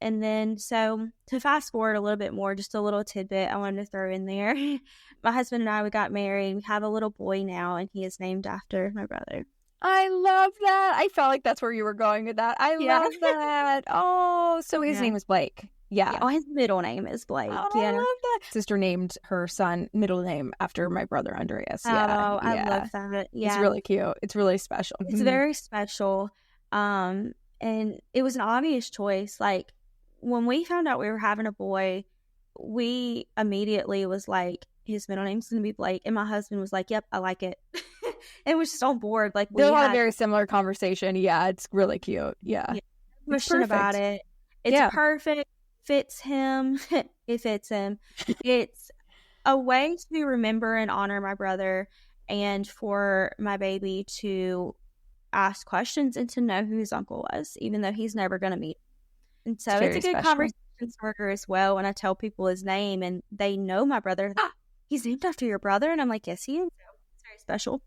And then, so to fast forward a little bit more, just a little tidbit I wanted to throw in there. My husband and I, we got married. We have a little boy now, and he is named after my brother. I love that. I felt like that's where you were going with that. I love that. Oh, so his name was Blake. Yeah. Oh, his middle name is Blake. Oh, I love that. Sister named her son middle name after my brother Andreas. Yeah. Oh, I love that. Yeah. It's really cute. It's really special. It's very special. And it was an obvious choice. Like, when we found out we were having a boy, we immediately was like, his middle name's going to be Blake. And my husband was like, yep, I like it. And was just on board. Like, we had a very similar conversation. Yeah, it's really cute. Yeah. Question about it. It's perfect. Fits him. It fits him. It's a way to remember and honor my brother, and for my baby to ask questions and to know who his uncle was, even though he's never going to meet. And so it's a good conversation starter as well. When I tell people his name and they know my brother, he's named after your brother. And I'm like, yes, he is. It's very special.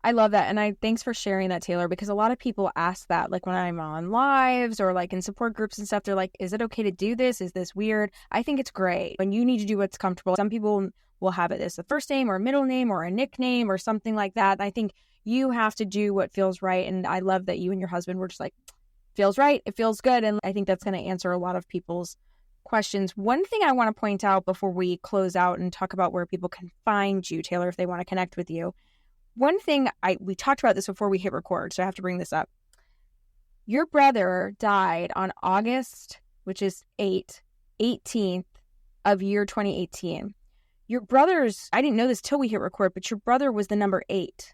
I love that. And thanks for sharing that, Taylor, because a lot of people ask that, like when I'm on lives or like in support groups and stuff, they're like, is it okay to do this? Is this weird? I think it's great. When you need to do what's comfortable. Some people will have it as a first name or a middle name or a nickname or something like that. I think you have to do what feels right. And I love that you and your husband were just like, feels right. It feels good. And I think that's going to answer a lot of people's questions. One thing I want to point out before we close out and talk about where people can find you, Taylor, if they want to connect with you. One thing, we talked about this before we hit record, so I have to bring this up. Your brother died on August, which is 18th of year 2018. Your brother's, I didn't know this till we hit record, but your brother was the number 8.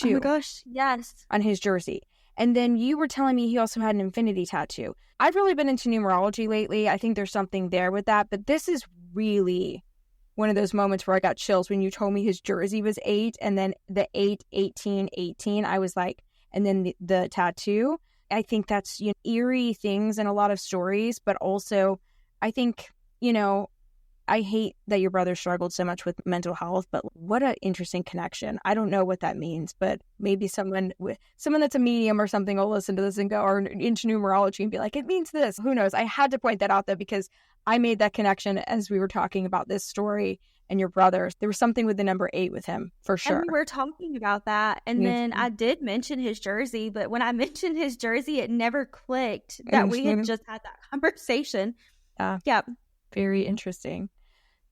Oh my gosh, yes. On his jersey. And then you were telling me he also had an infinity tattoo. I've really been into numerology lately. I think there's something there with that, but this is really one of those moments where I got chills when you told me his jersey was 8 and then the 8, 18, 18. I was like, and then the tattoo. I think that's eerie things in a lot of stories, but also I think, I hate that your brother struggled so much with mental health, but what an interesting connection. I don't know what that means, but maybe someone that's a medium or something will listen to this and go, or into numerology and be like, it means this. Who knows? I had to point that out though, because I made that connection as we were talking about this story. and your brother. There was something with the number 8 with him, for sure. And we were talking about that. And then I did mention his jersey, but when I mentioned his jersey, it never clicked that we had just had that conversation. Yeah. Very interesting.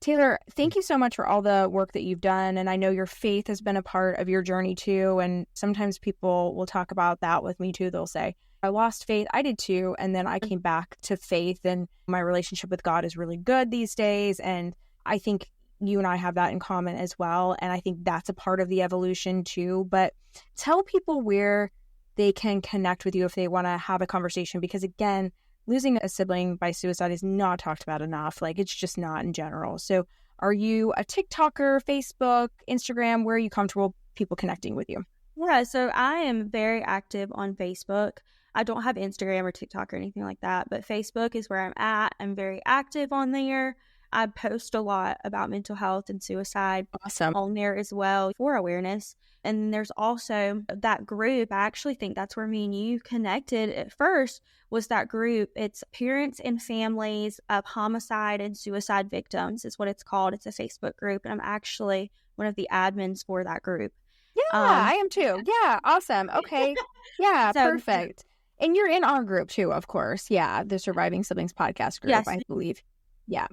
Taylor, thank you so much for all the work that you've done. And I know your faith has been a part of your journey too. And sometimes people will talk about that with me too. They'll say, I lost faith. I did too. And then I came back to faith, and my relationship with God is really good these days. And I think you and I have that in common as well. And I think that's a part of the evolution too. But tell people where they can connect with you if they want to have a conversation, because again, losing a sibling by suicide is not talked about enough. Like, it's just not in general. So are you a TikToker, Facebook, Instagram? Where are you comfortable people connecting with you? Yeah, so I am very active on Facebook. I don't have Instagram or TikTok or anything like that, but Facebook is where I'm at. I'm very active on there. I post a lot about mental health and suicide on there as well for awareness. And there's also that group. I actually think that's where me and you connected at first, was that group. It's Parents and Families of Homicide and Suicide Victims is what it's called. It's a Facebook group. And I'm actually one of the admins for that group. Yeah, I am too. Yeah, awesome. Okay. Yeah, perfect. And you're in our group too, of course. Yeah, the Surviving Siblings podcast group, yes. I believe. Yeah.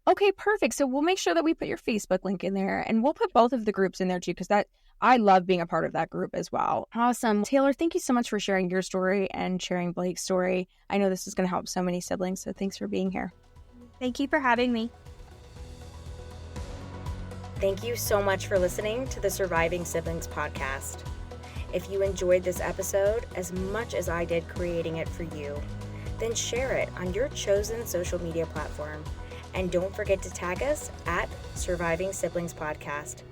Okay, perfect. So we'll make sure that we put your Facebook link in there, and we'll put both of the groups in there too, because I love being a part of that group as well. Awesome. Taylor, thank you so much for sharing your story and sharing Blake's story. I know this is going to help so many siblings, so thanks for being here. Thank you for having me. Thank you so much for listening to the Surviving Siblings podcast. If you enjoyed this episode as much as I did creating it for you, then share it on your chosen social media platform. And don't forget to tag us at Surviving Siblings Podcast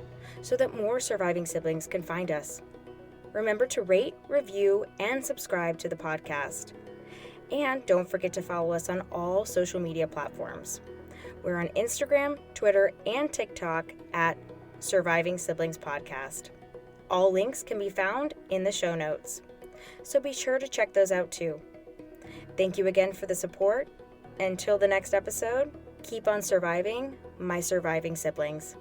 so that more surviving siblings can find us. Remember to rate, review, and subscribe to the podcast. And don't forget to follow us on all social media platforms. We're on Instagram, Twitter, and TikTok at Surviving Siblings Podcast. All links can be found in the show notes, so be sure to check those out too. Thank you again for the support. Until the next episode, keep on surviving, my surviving siblings.